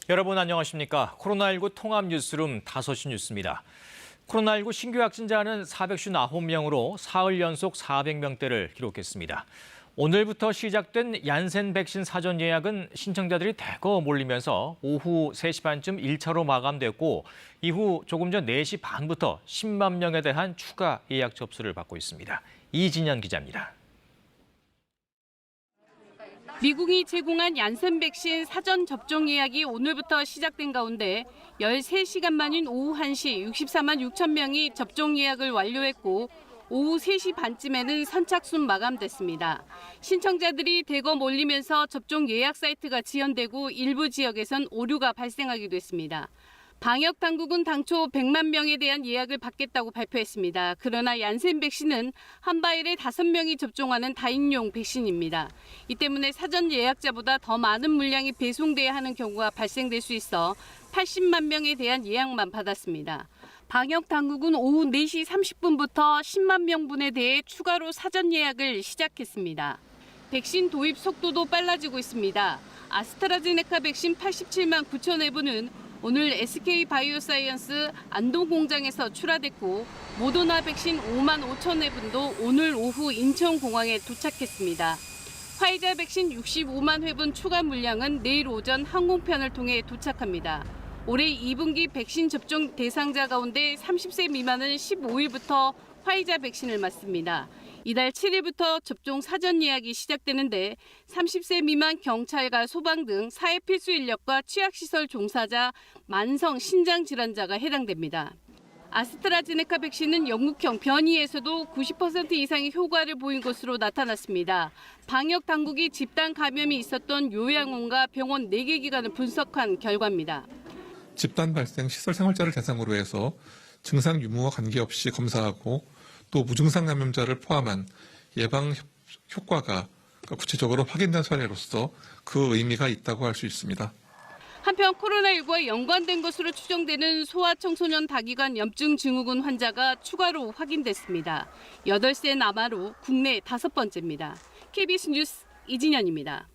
여러분 안녕하십니까? 코로나19 통합 뉴스룸 5시 뉴스입니다. 코로나19 신규 확진자는 459명으로 사흘 연속 400명대를 기록했습니다. 오늘부터 시작된 얀센 백신 사전 예약은 신청자들이 대거 몰리면서 오후 3시 반쯤 1차로 마감됐고 이후 조금 전 4시 반부터 10만 명에 대한 추가 예약 접수를 받고 있습니다. 이진현 기자입니다. 미국이 제공한 얀센 백신 사전 접종 예약이 오늘부터 시작된 가운데 13시간 만인 오후 1시 64만 6천 명이 접종 예약을 완료했고 오후 3시 반쯤에는 선착순 마감됐습니다. 신청자들이 대거 몰리면서 접종 예약 사이트가 지연되고 일부 지역에선 오류가 발생하기도 했습니다. 방역 당국은 당초 100만 명에 대한 예약을 받겠다고 발표했습니다. 그러나 얀센 백신은 한 바일에 5명이 접종하는 다인용 백신입니다. 이 때문에 사전 예약자보다 더 많은 물량이 배송돼야 하는 경우가 발생될 수 있어 80만 명에 대한 예약만 받았습니다. 방역 당국은 오후 4시 30분부터 10만 명분에 대해 추가로 사전 예약을 시작했습니다. 백신 도입 속도도 빨라지고 있습니다. 아스트라제네카 백신 87만 9천 회분은 오늘 SK바이오사이언스 안동 공장에서 출하됐고 모더나 백신 5만 5천 회분도 오늘 오후 인천공항에 도착했습니다. 화이자 백신 65만 회분 추가 물량은 내일 오전 항공편을 통해 도착합니다. 올해 2분기 백신 접종 대상자 가운데 30세 미만은 15일부터 화이자 백신을 맞습니다. 이달 7일부터 접종 사전 예약이 시작되는데 30세 미만 경찰과 소방 등 사회 필수 인력과 취약시설 종사자, 만성 신장 질환자가 해당됩니다. 아스트라제네카 백신은 영국형 변이에서도 90% 이상의 효과를 보인 것으로 나타났습니다. 방역 당국이 집단 감염이 있었던 요양원과 병원 4개 기관을 분석한 결과입니다. 집단 발생 시설 생활자를 대상으로 해서 증상 유무와 관계없이 검사하고 또 무증상 감염자를 포함한 예방 효과가 구체적으로 확인된 사례로서 그 의미가 있다고 할 수 있습니다. 한편 코로나19와 연관된 것으로 추정되는 소아청소년 다기관 염증 증후군 환자가 추가로 확인됐습니다. 8세 남아로 국내 5번째입니다. KBS 뉴스 이진현입니다.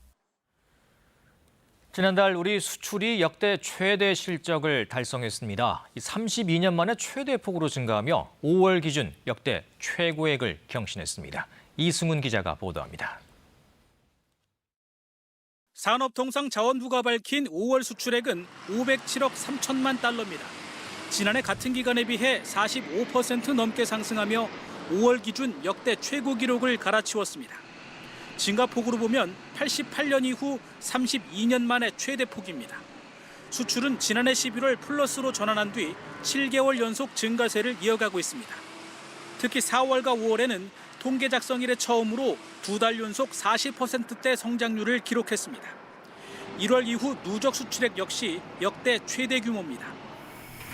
지난달 우리 수출이 역대 최대 실적을 달성했습니다. 32년 만에 최대 폭으로 증가하며 5월 기준 역대 최고액을 경신했습니다. 이승훈 기자가 보도합니다. 산업통상자원부가 밝힌 5월 수출액은 507억 3천만 달러입니다. 지난해 같은 기간에 비해 45% 넘게 상승하며 5월 기준 역대 최고 기록을 갈아치웠습니다. 증가폭으로 보면 88년 이후 32년 만에 최대 폭입니다. 수출은 지난해 11월 플러스로 전환한 뒤 7개월 연속 증가세를 이어가고 있습니다. 특히 4월과 5월에는 통계 작성 이래 처음으로 2달 연속 40%대 성장률을 기록했습니다. 1월 이후 누적 수출액 역시 역대 최대 규모입니다.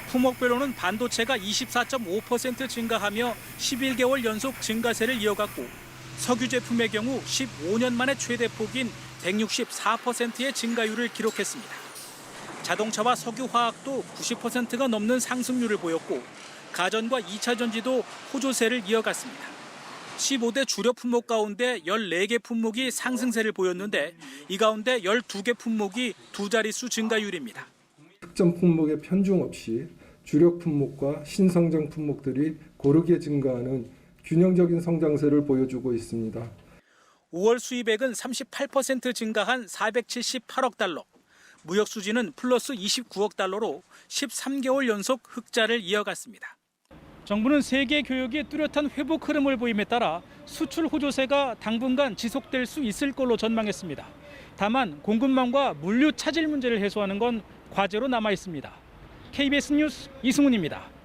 품목별로는 반도체가 24.5% 증가하며 11개월 연속 증가세를 이어갔고 석유 제품의 경우 15년 만에 최대 폭인 164%의 증가율을 기록했습니다. 자동차와 석유화학도 90%가 넘는 상승률을 보였고 가전과 2차 전지도 호조세를 이어갔습니다. 15대 주력 품목 가운데 14개 품목이 상승세를 보였는데 이 가운데 12개 품목이 두 자릿수 증가율입니다. 특정 품목의 편중 없이 주력 품목과 신성장 품목들이 고르게 증가하는 균형적인 성장세를 보여주고 있습니다. 5월 수입액은 38% 증가한 478억 달러, 무역 수지는 플러스 29억 달러로 13개월 연속 흑자를 이어갔습니다. 정부는 세계 교역이 뚜렷한 회복 흐름을 보임에 따라 수출 호조세가 당분간 지속될 수 있을 걸로 전망했습니다. 다만 공급망과 물류 차질 문제를 해소하는 건 과제로 남아 있습니다. KBS 뉴스 이승훈입니다.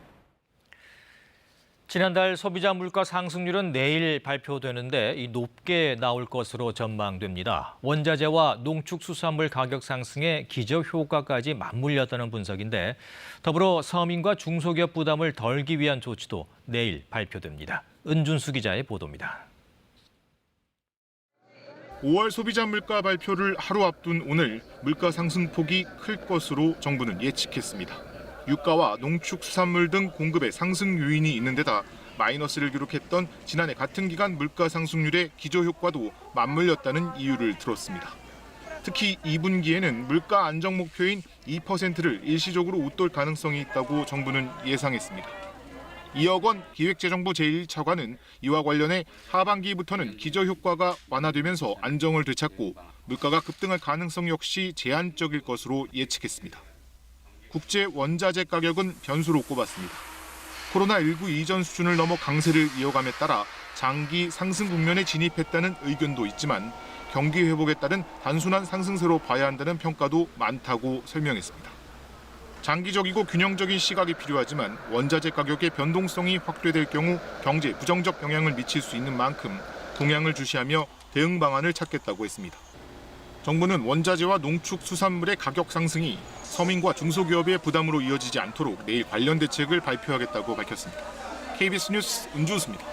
지난달 소비자 물가 상승률은 내일 발표되는데 높게 나올 것으로 전망됩니다. 원자재와 농축수산물 가격 상승에 기저효과까지 맞물렸다는 분석인데 더불어 서민과 중소기업 부담을 덜기 위한 조치도 내일 발표됩니다. 은준수 기자의 보도입니다. 5월 소비자 물가 발표를 하루 앞둔 오늘 물가 상승폭이 클 것으로 정부는 예측했습니다. 유가와 농축수산물 등 공급의 상승 요인이 있는 데다 마이너스를 기록했던 지난해 같은 기간 물가 상승률의 기저효과도 맞물렸다는 이유를 들었습니다. 특히 2분기에는 물가 안정 목표인 2%를 일시적으로 웃돌 가능성이 있다고 정부는 예상했습니다. 2억 원 기획재정부 제1차관은 이와 관련해 하반기부터는 기저효과가 완화되면서 안정을 되찾고 물가가 급등할 가능성 역시 제한적일 것으로 예측했습니다. 국제 원자재 가격은 변수로 꼽았습니다. 코로나19 이전 수준을 넘어 강세를 이어감에 따라 장기 상승 국면에 진입했다는 의견도 있지만 경기 회복에 따른 단순한 상승세로 봐야 한다는 평가도 많다고 설명했습니다. 장기적이고 균형적인 시각이 필요하지만 원자재 가격의 변동성이 확대될 경우 경제에 부정적 영향을 미칠 수 있는 만큼 동향을 주시하며 대응 방안을 찾겠다고 했습니다. 정부는 원자재와 농축수산물의 가격 상승이 서민과 중소기업의 부담으로 이어지지 않도록 내일 관련 대책을 발표하겠다고 밝혔습니다. KBS 뉴스 은주수입니다.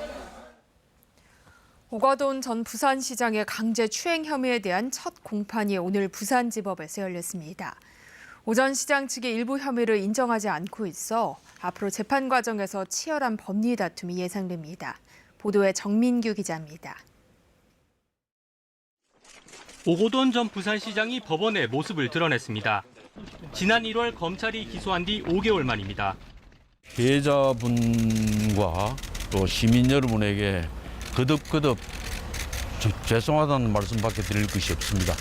오거돈 전 부산시장의 강제추행 혐의에 대한 첫 공판이 오늘 부산지법에서 열렸습니다. 오 전 시장 측의 일부 혐의를 인정하지 않고 있어 앞으로 재판 과정에서 치열한 법리 다툼이 예상됩니다. 보도에 정민규 기자입니다. 오거돈 전 부산시장이 법원에 모습을 드러냈습니다. 지난 1월 검찰이 기소한 뒤 5개월 만입니다. 피해자분과 또 시민 여러분에게 거듭 좀 죄송하다는 말씀밖에 드릴 것이 없습니다.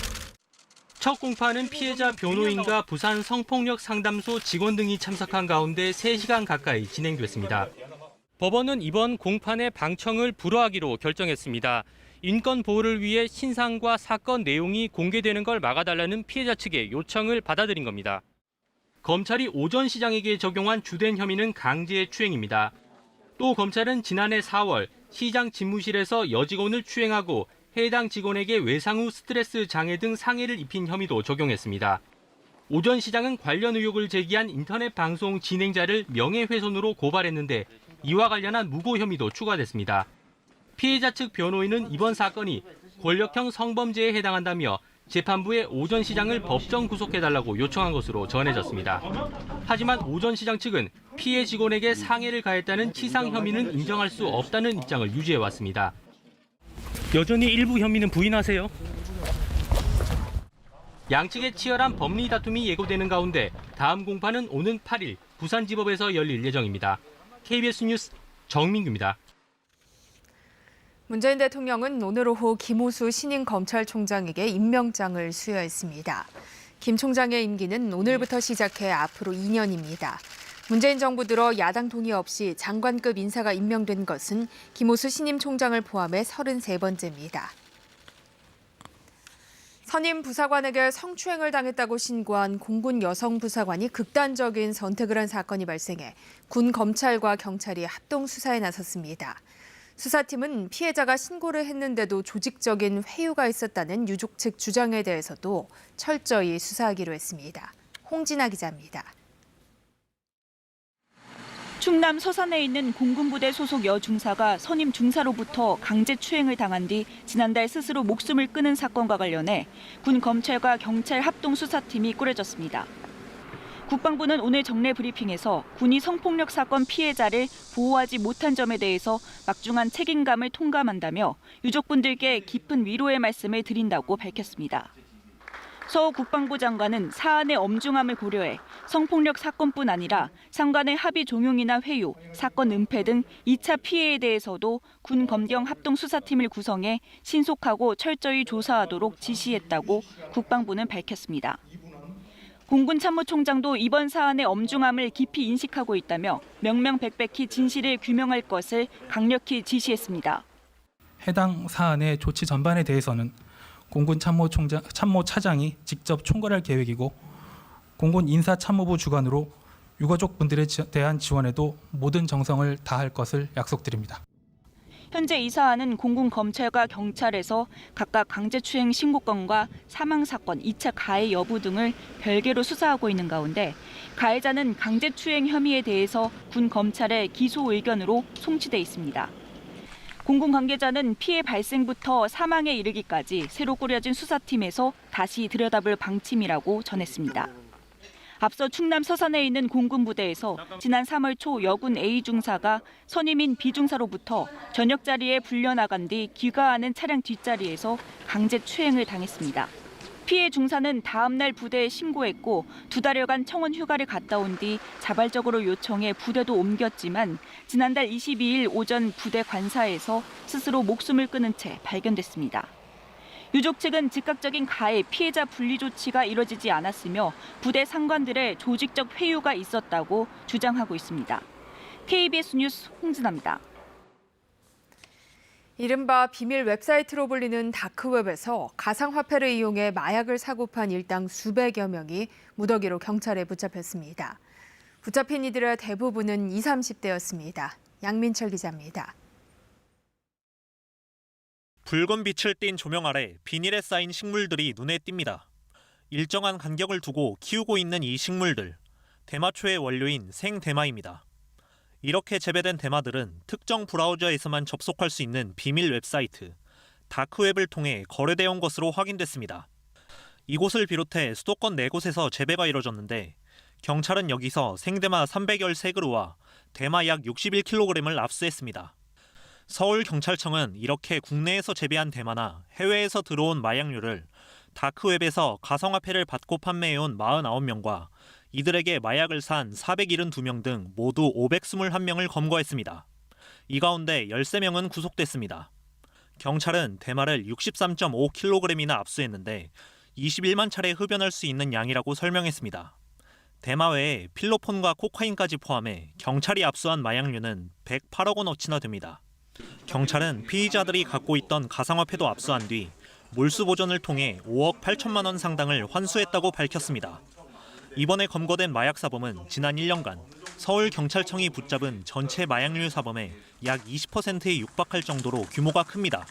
첫 공판은 피해자 변호인과 부산 성폭력 상담소 직원 등이 참석한 가운데 3시간 가까이 진행됐습니다. 법원은 이번 공판의 방청을 불허하기로 결정했습니다. 인권 보호를 위해 신상과 사건 내용이 공개되는 걸 막아달라는 피해자 측의 요청을 받아들인 겁니다. 검찰이 오 전 시장에게 적용한 주된 혐의는 강제추행입니다. 또 검찰은 지난해 4월 시장 집무실에서 여직원을 추행하고 해당 직원에게 외상 후 스트레스 장애 등 상해를 입힌 혐의도 적용했습니다. 오 전 시장은 관련 의혹을 제기한 인터넷 방송 진행자를 명예훼손으로 고발했는데 이와 관련한 무고 혐의도 추가됐습니다. 피해자 측 변호인은 이번 사건이 권력형 성범죄에 해당한다며 재판부에 오 전 시장을 법정 구속해달라고 요청한 것으로 전해졌습니다. 하지만 오 전 시장 측은 피해 직원에게 상해를 가했다는 치상 혐의는 인정할 수 없다는 입장을 유지해왔습니다. 여전히 일부 혐의는 부인하세요? 양측의 치열한 법리 다툼이 예고되는 가운데 다음 공판은 오는 8일 부산지법에서 열릴 예정입니다. KBS 뉴스 정민규입니다. 문재인 대통령은 오늘 오후 김호수 신임 검찰총장에게 임명장을 수여했습니다. 김 총장의 임기는 오늘부터 시작해 앞으로 2년입니다. 문재인 정부 들어 야당 동의 없이 장관급 인사가 임명된 것은 김호수 신임 총장을 포함해 33번째입니다. 선임 부사관에게 성추행을 당했다고 신고한 공군 여성 부사관이 극단적인 선택을 한 사건이 발생해 군 검찰과 경찰이 합동 수사에 나섰습니다. 수사팀은 피해자가 신고를 했는데도 조직적인 회유가 있었다는 유족 측 주장에 대해서도 철저히 수사하기로 했습니다. 홍진아 기자입니다. 충남 서산에 있는 공군부대 소속 여중사가 선임 중사로부터 강제추행을 당한 뒤 지난달 스스로 목숨을 끊은 사건과 관련해 군 검찰과 경찰 합동수사팀이 꾸려졌습니다. 국방부는 오늘 정례 브리핑에서 군이 성폭력 사건 피해자를 보호하지 못한 점에 대해서 막중한 책임감을 통감한다며 유족분들께 깊은 위로의 말씀을 드린다고 밝혔습니다. 서 국방부 장관은 사안의 엄중함을 고려해 성폭력 사건뿐 아니라 상관의 합의 종용이나 회유, 사건 은폐 등 2차 피해에 대해서도 군 검경 합동수사팀을 구성해 신속하고 철저히 조사하도록 지시했다고 국방부는 밝혔습니다. 공군 참모총장도 이번 사안의 엄중함을 깊이 인식하고 있다며 명명백백히 진실을 규명할 것을 강력히 지시했습니다. 해당 사안의 조치 전반에 대해서는 공군 참모차장이 직접 총괄할 계획이고 공군 인사참모부 주관으로 유가족분들에 대한 지원에도 모든 정성을 다할 것을 약속드립니다. 현재 이 사안은 공군 검찰과 경찰에서 각각 강제추행 신고 건과 사망 사건, 2차 가해 여부 등을 별개로 수사하고 있는 가운데 가해자는 강제추행 혐의에 대해서 군 검찰의 기소 의견으로 송치돼 있습니다. 공군 관계자는 피해 발생부터 사망에 이르기까지 새로 꾸려진 수사팀에서 다시 들여다볼 방침이라고 전했습니다. 앞서 충남 서산에 있는 공군부대에서 지난 3월 초 여군 A 중사가 선임인 B 중사로부터 저녁 자리에 불려나간 뒤 귀가하는 차량 뒷자리에서 강제 추행을 당했습니다. 피해 중사는 다음 날 부대에 신고했고 2달여간 청원 휴가를 갔다 온 뒤 자발적으로 요청해 부대도 옮겼지만 지난달 22일 오전 부대 관사에서 스스로 목숨을 끊은 채 발견됐습니다. 유족 측은 즉각적인 가해 피해자 분리 조치가 이뤄지지 않았으며 부대 상관들의 조직적 회유가 있었다고 주장하고 있습니다. KBS 뉴스 홍진아입니다. 이른바 비밀 웹사이트로 불리는 다크웹에서 가상화폐를 이용해 마약을 사고 판 일당 수백여 명이 무더기로 경찰에 붙잡혔습니다. 붙잡힌 이들의 대부분은 20, 30대였습니다. 양민철 기자입니다. 붉은 빛을 띤 조명 아래 비닐에 쌓인 식물들이 눈에 띕니다. 일정한 간격을 두고 키우고 있는 이 식물들, 대마초의 원료인 생대마입니다. 이렇게 재배된 대마들은 특정 브라우저에서만 접속할 수 있는 비밀 웹사이트, 다크웹을 통해 거래되어 것으로 확인됐습니다. 이곳을 비롯해 수도권 4곳에서 재배가 이뤄졌는데 경찰은 여기서 생대마 313그루와 대마 약 61kg을 압수했습니다. 서울경찰청은 이렇게 국내에서 재배한 대마나 해외에서 들어온 마약류를 다크웹에서 가상화폐를 받고 판매해온 49명과 이들에게 마약을 산 472명 등 모두 521명을 검거했습니다. 이 가운데 13명은 구속됐습니다. 경찰은 대마를 63.5kg이나 압수했는데 21만 차례 흡연할 수 있는 양이라고 설명했습니다. 대마 외에 필로폰과 코카인까지 포함해 경찰이 압수한 마약류는 108억 원어치나 됩니다. 경찰은 피의자들이 갖고 있던 가상화폐도 압수한 뒤 몰수 보전을 통해 5억 8천만 원 상당을 환수했다고 밝혔습니다. 이번에 검거된 마약 사범은 지난 1년간 서울경찰청이 붙잡은 전체 마약류 사범의 약 20%에 육박할 정도로 규모가 큽니다.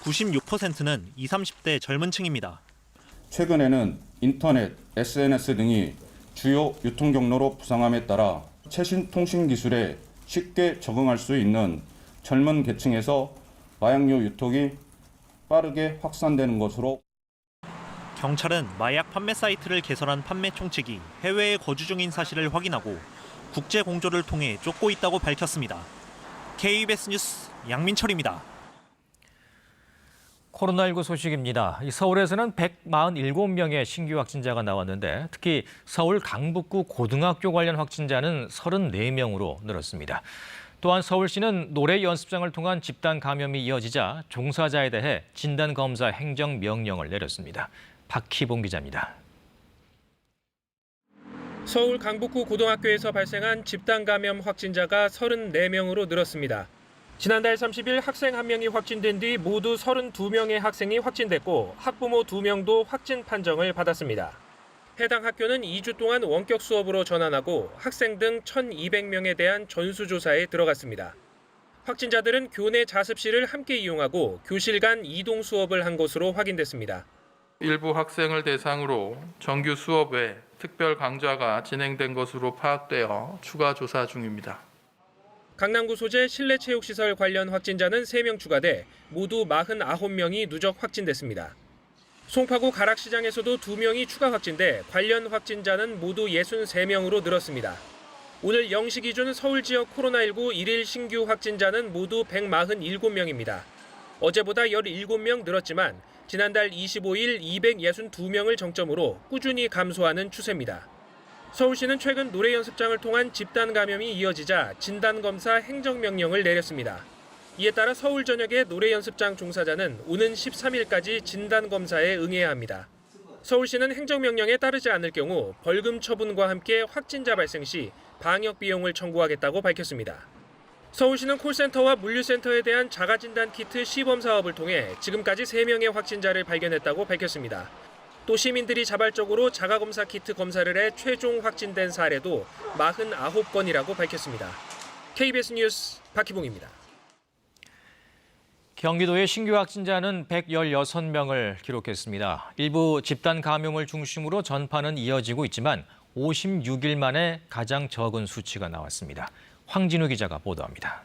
96%는 20, 30대 젊은 층입니다. 최근에는 인터넷, SNS 등이 주요 유통 경로로 부상함에 따라 최신 통신 기술에 쉽게 적응할 수 있는 젊은 계층에서 마약류 유통이 빠르게 확산되는 것으로 경찰은 마약 판매 사이트를 개설한 판매 총칙이 해외에 거주 중인 사실을 확인하고 국제 공조를 통해 쫓고 있다고 밝혔습니다. KBS 뉴스 양민철입니다. 코로나19 소식입니다. 서울에서는 147명의 신규 확진자가 나왔는데 특히 서울 강북구 고등학교 관련 확진자는 34명으로 늘었습니다. 또한 서울시는 노래 연습장을 통한 집단 감염이 이어지자 종사자에 대해 진단검사 행정명령을 내렸습니다. 박희봉 기자입니다. 서울 강북구 고등학교에서 발생한 집단 감염 확진자가 34명으로 늘었습니다. 지난달 30일 학생 1명이 확진된 뒤 모두 32명의 학생이 확진됐고 학부모 2명도 확진 판정을 받았습니다. 해당 학교는 2주 동안 원격 수업으로 전환하고 학생 등 1,200명에 대한 전수조사에 들어갔습니다. 확진자들은 교내 자습실을 함께 이용하고 교실 간 이동 수업을 한 것으로 확인됐습니다. 일부 학생을 대상으로 정규 수업 외 특별 강좌가 진행된 것으로 파악되어 추가 조사 중입니다. 강남구 소재 실내체육시설 관련 확진자는 3명 추가돼 모두 49명이 누적 확진됐습니다. 송파구 가락시장에서도 2명이 추가 확진돼 관련 확진자는 모두 63명으로 늘었습니다. 오늘 0시 기준 서울 지역 코로나19 일일 신규 확진자는 모두 147명입니다. 어제보다 17명 늘었지만 지난달 25일 262명을 정점으로 꾸준히 감소하는 추세입니다. 서울시는 최근 노래 연습장을 통한 집단 감염이 이어지자 진단검사 행정명령을 내렸습니다. 이에 따라 서울 전역의 노래 연습장 종사자는 오는 13일까지 진단검사에 응해야 합니다. 서울시는 행정명령에 따르지 않을 경우 벌금 처분과 함께 확진자 발생 시 방역 비용을 청구하겠다고 밝혔습니다. 서울시는 콜센터와 물류센터에 대한 자가진단 키트 시범 사업을 통해 지금까지 3명의 확진자를 발견했다고 밝혔습니다. 또 시민들이 자발적으로 자가검사 키트 검사를 해 최종 확진된 사례도 49건이라고 밝혔습니다. KBS 뉴스 박희봉입니다. 경기도의 신규 확진자는 116명을 기록했습니다. 일부 집단 감염을 중심으로 전파는 이어지고 있지만 56일 만에 가장 적은 수치가 나왔습니다. 황진우 기자가 보도합니다.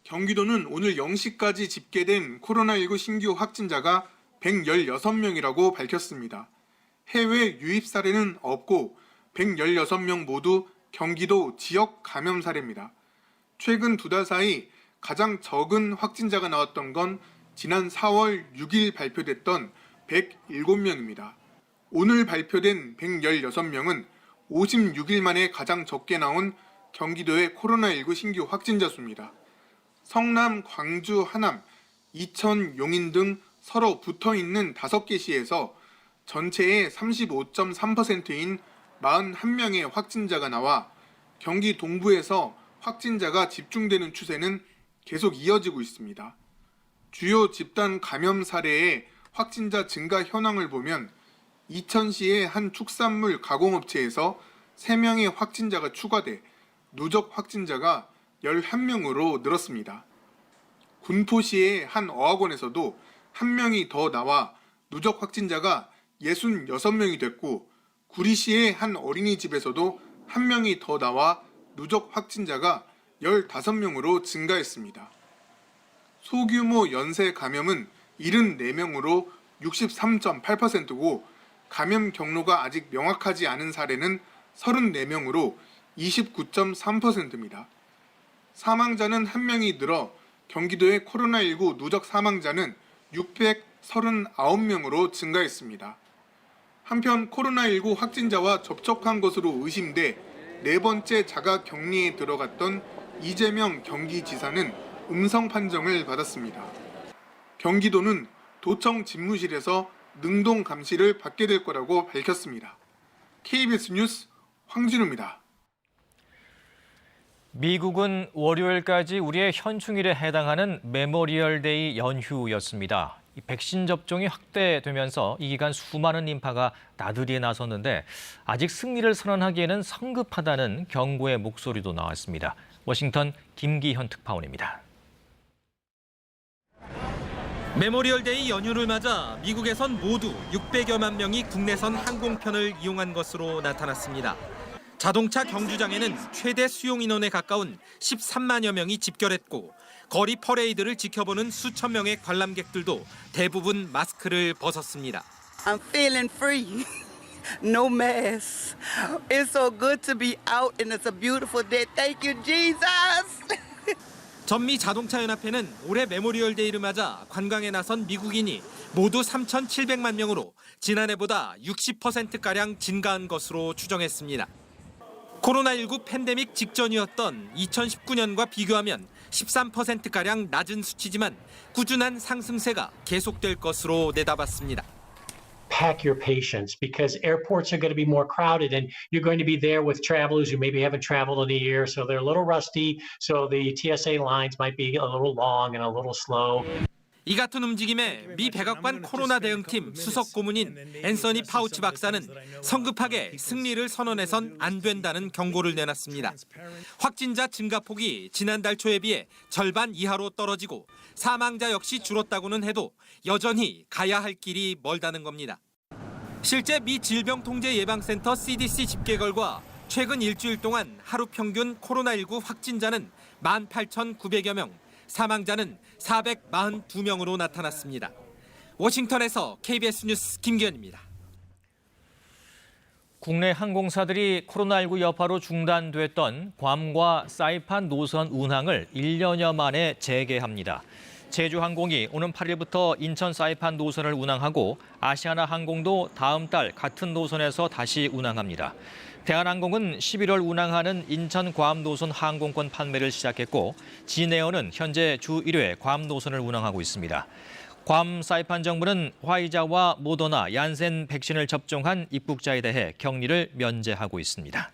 경기도는 오늘 0시까지 집계된 코로나19 신규 확진자가 116명이라고 밝혔습니다. 해외 유입 사례는 없고 116명 모두 경기도 지역 감염 사례입니다. 최근 2달 사이 가장 적은 확진자가 나왔던 건 지난 4월 6일 발표됐던 107명입니다. 오늘 발표된 116명은 56일 만에 가장 적게 나온 경기도의 코로나19 신규 확진자 수입니다. 성남, 광주, 하남, 이천, 용인 등 서로 붙어있는 5개 시에서 전체의 35.3%인 41명의 확진자가 나와 경기 동부에서 확진자가 집중되는 추세는 계속 이어지고 있습니다. 주요 집단 감염 사례의 확진자 증가 현황을 보면 이천시의 한 축산물 가공업체에서 3명의 확진자가 추가돼 누적 확진자가 11명으로 늘었습니다. 군포시의 한 어학원에서도 1명이 더 나와 누적 확진자가 66명이 됐고 구리시의 한 어린이집에서도 1명이 더 나와 누적 확진자가 15명으로 증가했습니다. 소규모 연쇄 감염은 74명으로 63.8%고 감염 경로가 아직 명확하지 않은 사례는 34명으로 29.3%입니다. 사망자는 1명이 늘어 경기도의 코로나19 누적 사망자는 639명으로 증가했습니다. 한편 코로나19 확진자와 접촉한 것으로 의심돼 4번째 자가 격리에 들어갔던 이재명 경기지사는 음성 판정을 받았습니다. 경기도는 도청 집무실에서 능동 감시를 받게 될 거라고 밝혔습니다. KBS 뉴스 황진우입니다. 미국은 월요일까지 우리의 현충일에 해당하는 메모리얼데이 연휴였습니다. 이 백신 접종이 확대되면서 이 기간 수많은 인파가 나들이에 나섰는데 아직 승리를 선언하기에는 성급하다는 경고의 목소리도 나왔습니다. 워싱턴 김기현 특파원입니다. 메모리얼데이 연휴를 맞아 미국에선 모두 600여만 명이 국내선 항공편을 이용한 것으로 나타났습니다. 자동차 경주장에는 최대 수용 인원에 가까운 13만여 명이 집결했고 거리 퍼레이드를 지켜보는 수천 명의 관람객들도 대부분 마스크를 벗었습니다. I'm feeling free. No mask. It's so good to be out and it's a beautiful day. Thank you, Jesus. 전미 자동차 연합회는 올해 메모리얼데이를 맞아 관광에 나선 미국인이 모두 3,700만 명으로 지난해보다 60%가량 증가한 것으로 추정했습니다. 코로나19 팬데믹 직전이었던 2019년과 비교하면 13%가량 낮은 수치지만 꾸준한 상승세가 계속될 것으로 내다봤습니다. Pack your patience because airports are going to be more crowded and you're going to be there with travelers who maybe haven't traveled in a year, so they're a little rusty, so the TSA lines might be a little long and a little slow. 이 같은 움직임에 미 백악관 코로나 대응팀 수석 고문인 앤서니 파우치 박사는 성급하게 승리를 선언해선 안 된다는 경고를 내놨습니다. 확진자 증가폭이 지난달 초에 비해 절반 이하로 떨어지고 사망자 역시 줄었다고는 해도 여전히 가야 할 길이 멀다는 겁니다. 실제 미 질병통제예방센터 CDC 집계 결과 최근 일주일 동안 하루 평균 코로나19 확진자는 18,900여 명, 사망자는 442명으로 나타났습니다. 워싱턴에서 KBS 뉴스 김기현입니다. 국내 항공사들이 코로나19 여파로 중단됐던 괌과 사이판 노선 운항을 1년여 만에 재개합니다. 제주항공이 오는 8일부터 인천 사이판 노선을 운항하고 아시아나항공도 다음 달 같은 노선에서 다시 운항합니다. 대한항공은 11월 운항하는 인천 괌 노선 항공권 판매를 시작했고 진에어는 현재 주 1회 괌 노선을 운항하고 있습니다. 괌 사이판 정부는 화이자와 모더나, 얀센 백신을 접종한 입국자에 대해 격리를 면제하고 있습니다.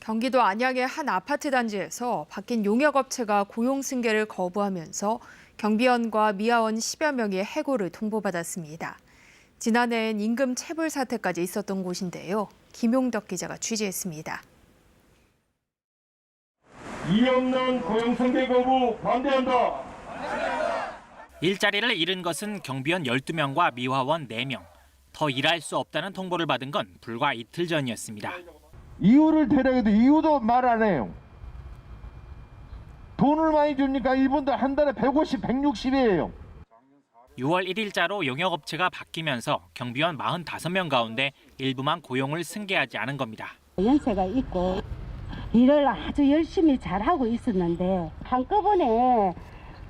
경기도 안양의 한 아파트 단지에서 바뀐 용역업체가 고용 승계를 거부하면서 경비원과 미화원 10여 명이 해고를 통보받았습니다. 지난해엔 임금 체불 사태까지 있었던 곳인데요. 김용덕 기자가 취재했습니다. 이의 없는 고용 승계 거부 반대한다. 일자리를 잃은 것은 경비원 12명과 미화원 4명. 더 일할 수 없다는 통보를 받은 건 불과 이틀 전이었습니다. 이유를 대략해도 이유도 말 안 해요. 돈을 많이 주니까 이분들 한 달에 150, 160이에요. 6월 1일자로 용역업체가 바뀌면서 경비원 45명 가운데 일부만 고용을 승계하지 않은 겁니다. 연세가 있고 일을 아주 열심히 잘하고 있었는데 한꺼번에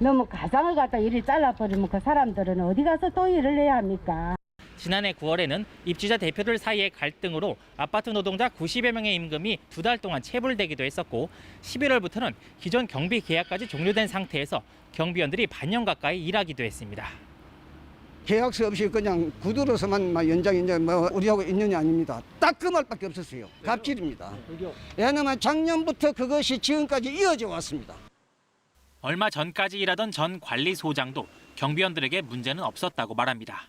너무 가장을 갖다 일을 잘라버리면 그 사람들은 어디 가서 또 일을 해야 합니까? 지난해 9월에는 입주자 대표들 사이의 갈등으로 아파트 노동자 90여 명의 임금이 2달 동안 체불되기도 했었고 11월부터는 기존 경비 계약까지 종료된 상태에서 경비원들이 반년 가까이 일하기도 했습니다. 계약서 없이 그냥 구두로서만 연장 우리하고 있느냐 아닙니다. 딱 그 말밖에 없었어요. 갑질입니다. 왜냐하면 작년부터 그것이 지금까지 이어져 왔습니다. 얼마 전까지 일하던 전 관리소장도 경비원들에게 문제는 없었다고 말합니다.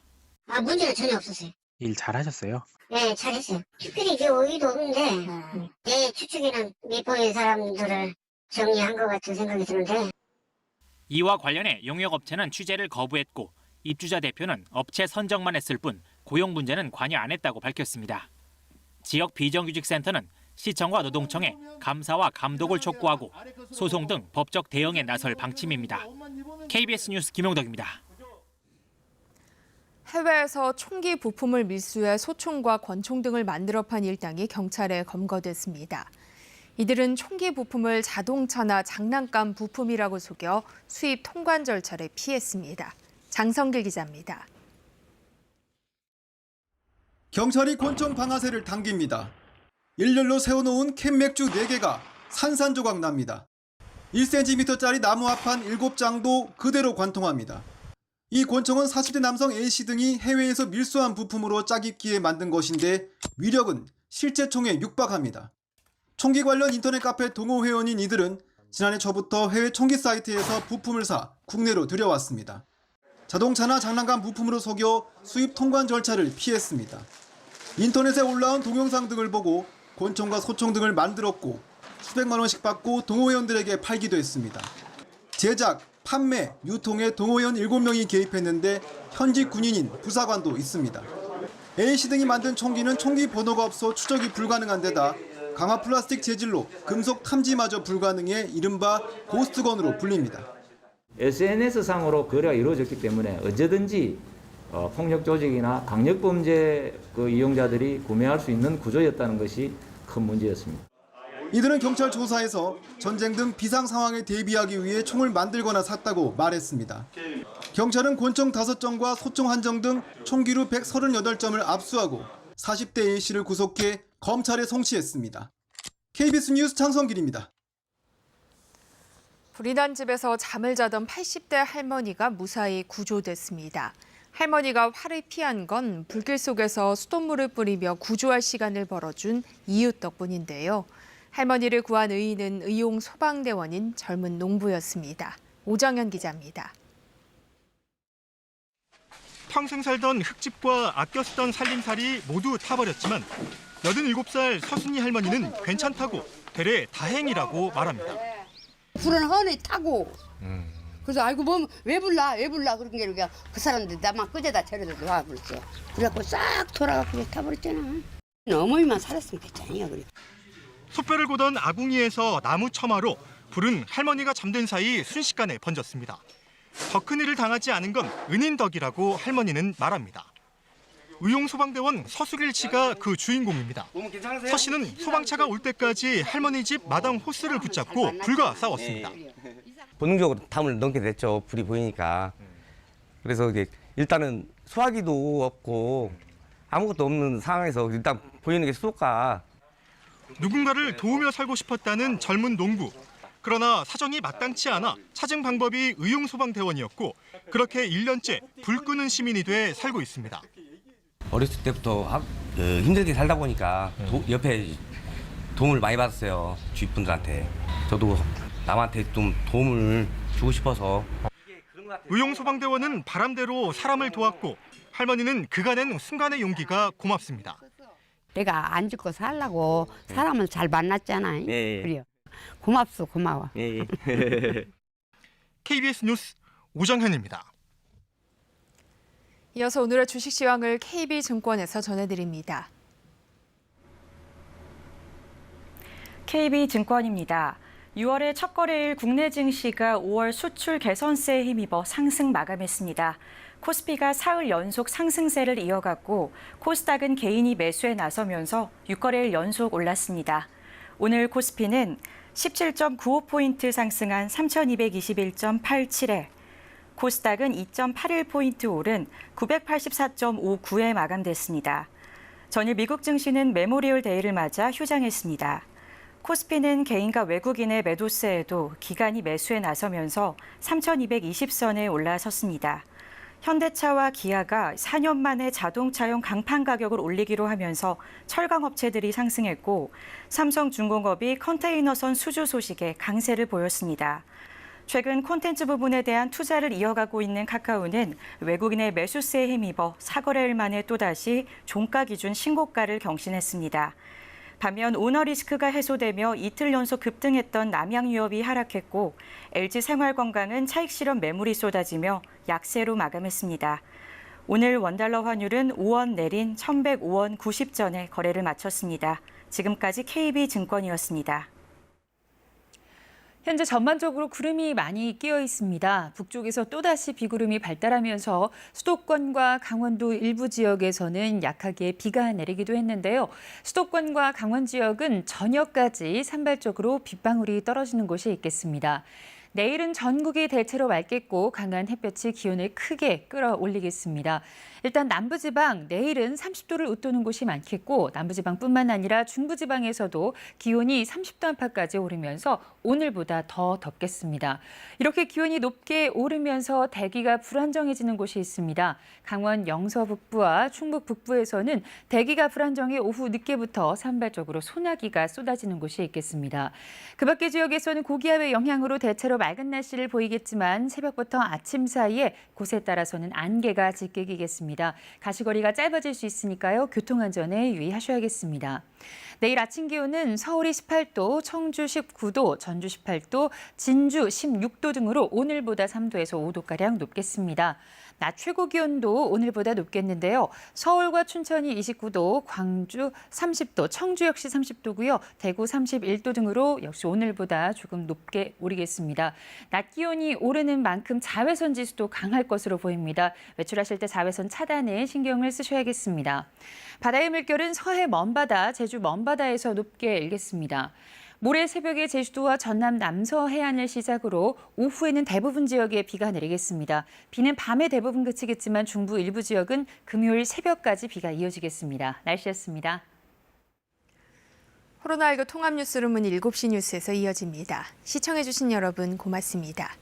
문제는 전혀 없었어요. 일 잘하셨어요? 네, 잘했어요. 특별히 의의도 없는데 내 추측에는 미포인 사람들을 정리한 것 같은 생각이 드는데 이와 관련해 용역업체는 취재를 거부했고 입주자 대표는 업체 선정만 했을 뿐 고용 문제는 관여 안 했다고 밝혔습니다. 지역 비정규직센터는 시청과 노동청에 감사와 감독을 촉구하고 소송 등 법적 대응에 나설 방침입니다. KBS 뉴스 김용덕입니다. 해외에서 총기 부품을 밀수해 소총과 권총 등을 만들어 판 일당이 경찰에 검거됐습니다. 이들은 총기 부품을 자동차나 장난감 부품이라고 속여 수입 통관 절차를 피했습니다. 장성길 기자입니다. 경찰이 권총 방아쇠를 당깁니다. 일렬로 세워놓은 캔맥주 4개가 산산조각 납니다. 1cm짜리 나무 합판 7장도 그대로 관통합니다. 이 권총은 40대 남성 A씨 등이 해외에서 밀수한 부품으로 짜깁기에 만든 것인데 위력은 실제 총에 육박합니다. 총기 관련 인터넷 카페 동호 회원인 이들은 지난해 초부터 해외 총기 사이트에서 부품을 사 국내로 들여왔습니다. 자동차나 장난감 부품으로 속여 수입 통관 절차를 피했습니다. 인터넷에 올라온 동영상 등을 보고 권총과 소총 등을 만들었고 수백만 원씩 받고 동호회원들에게 팔기도 했습니다. 제작, 판매, 유통에 동호회원 7명이 개입했는데 현직 군인인 부사관도 있습니다. A씨 등이 만든 총기는 총기 번호가 없어 추적이 불가능한 데다 강화 플라스틱 재질로 금속 탐지마저 불가능해 이른바 고스트건으로 불립니다. SNS상으로 거래가 이루어졌기 때문에 언제든지 폭력 조직이나 강력범죄 이용자들이 구매할 수 있는 구조였다는 것이 큰 문제였습니다. 이들은 경찰 조사에서 전쟁 등 비상 상황에 대비하기 위해 총을 만들거나 샀다고 말했습니다. 경찰은 권총 5정과 소총 1정 등 총기류 138점을 압수하고 40대 A씨를 구속해 검찰에 송치했습니다. KBS 뉴스 장성길입니다. 불이 난 집에서 잠을 자던 80대 할머니가 무사히 구조됐습니다. 할머니가 화를 피한 건 불길 속에서 수돗물을 뿌리며 구조할 시간을 벌어준 이웃 덕분인데요. 할머니를 구한 의인은 의용 소방대원인 젊은 농부였습니다. 오정현 기자입니다. 평생 살던 흙집과 아껴 쓰던 살림살이 모두 타버렸지만 87살 서순이 할머니는 괜찮다고 되레 다행이라고 말합니다. 불은 헌에 타고 그래서 알고 보면 왜 불나 그런 게 그냥 그 사람들 나만 끄재다 저래도 와버렸어. 그래갖고 싹 돌아가고 타버렸잖아. 어머니만 살았으면 괜찮아요. 그래. 솥뼈를 고던 아궁이에서 나무 처마로 불은 할머니가 잠든 사이 순식간에 번졌습니다. 더 큰 일을 당하지 않은 건 은인 덕이라고 할머니는 말합니다. 의용 소방대원 서수길 씨가 그 주인공입니다. 서 씨는 소방차가 올 때까지 할머니 집 마당 호스를 붙잡고 불과 싸웠습니다. 본능적으로 담을 넘게 됐죠. 불이 보이니까. 그래서 이제 일단은 소화기도 없고 아무것도 없는 상황에서 일단 보이는 게 수도가. 누군가를 도우며 살고 싶었다는 젊은 농부. 그러나 사정이 마땅치 않아 찾은 방법이 의용 소방대원이었고 그렇게 1년째 불 끄는 시민이 돼 살고 있습니다. 어렸을 때부터 힘들게 살다 보니까 옆에 도움을 많이 받았어요. 주위 분들한테. 저도 남한테 좀 도움을 주고 싶어서. 의용 소방대원은 바람대로 사람을 도왔고 할머니는 그가 낸 순간의 용기가 고맙습니다. 내가 안 죽고 살라고 사람을 잘 만났잖아. 네. 그래요. 고맙소 고마워. 네. KBS 뉴스 오정현입니다. 이어서 오늘의 주식 시황을 KB증권에서 전해드립니다. KB증권입니다. 6월의 첫 거래일 국내 증시가 5월 수출 개선세에 힘입어 상승 마감했습니다. 코스피가 사흘 연속 상승세를 이어갔고 코스닥은 개인이 매수에 나서면서 6거래일 연속 올랐습니다. 오늘 코스피는 17.95포인트 상승한 3,221.87에 코스닥은 2.81포인트 오른 984.59에 마감됐습니다. 전일 미국 증시는 메모리얼 데이를 맞아 휴장했습니다. 코스피는 개인과 외국인의 매도세에도 기관이 매수에 나서면서 3,220선에 올라섰습니다. 현대차와 기아가 4년 만에 자동차용 강판 가격을 올리기로 하면서 철강업체들이 상승했고 삼성중공업이 컨테이너선 수주 소식에 강세를 보였습니다. 최근 콘텐츠 부분에 대한 투자를 이어가고 있는 카카오는 외국인의 매수세에 힘입어 4거래일 만에 또다시 종가 기준 신고가를 경신했습니다. 반면 오너 리스크가 해소되며 이틀 연속 급등했던 남양유업이 하락했고 LG생활건강은 차익 실현 매물이 쏟아지며 약세로 마감했습니다. 오늘 원달러 환율은 5원 내린 1,105원 90전에 거래를 마쳤습니다. 지금까지 KB증권이었습니다. 현재 전반적으로 구름이 많이 끼어 있습니다. 북쪽에서 또다시 비구름이 발달하면서 수도권과 강원도 일부 지역에서는 약하게 비가 내리기도 했는데요. 수도권과 강원 지역은 저녁까지 산발적으로 빗방울이 떨어지는 곳이 있겠습니다. 내일은 전국이 대체로 맑겠고 강한 햇볕이 기온을 크게 끌어올리겠습니다. 일단 남부지방 내일은 30도를 웃도는 곳이 많겠고 남부지방뿐만 아니라 중부지방에서도 기온이 30도 안팎까지 오르면서 오늘보다 더 덥겠습니다. 이렇게 기온이 높게 오르면서 대기가 불안정해지는 곳이 있습니다. 강원 영서 북부와 충북 북부에서는 대기가 불안정해 오후 늦게부터 산발적으로 소나기가 쏟아지는 곳이 있겠습니다. 그 밖의 지역에서는 고기압의 영향으로 대체로 맑은 날씨를 보이겠지만 새벽부터 아침 사이에 곳에 따라서는 안개가 짙게 끼겠습니다. 가시거리가 짧아질 수 있으니까요. 교통안전에 유의하셔야겠습니다. 내일 아침 기온은 서울이 18도, 청주 19도, 전주 18도, 진주 16도 등으로 오늘보다 3도에서 5도가량 높겠습니다. 낮 최고 기온도 오늘보다 높겠는데요. 서울과 춘천이 29도, 광주 30도, 청주 역시 30도고요. 대구 31도 등으로 역시 오늘보다 조금 높게 오르겠습니다. 낮 기온이 오르는 만큼 자외선 지수도 강할 것으로 보입니다. 외출하실 때 자외선 차단에 신경을 쓰셔야겠습니다. 바다의 물결은 서해 먼바다, 제주 먼바다에서 높게 일겠습니다. 모레 새벽에 제주도와 전남 남서 해안을 시작으로 오후에는 대부분 지역에 비가 내리겠습니다. 비는 밤에 대부분 그치겠지만 중부 일부 지역은 금요일 새벽까지 비가 이어지겠습니다. 날씨였습니다. 코로나19 통합 뉴스룸은 7시 뉴스에서 이어집니다. 시청해주신 여러분 고맙습니다.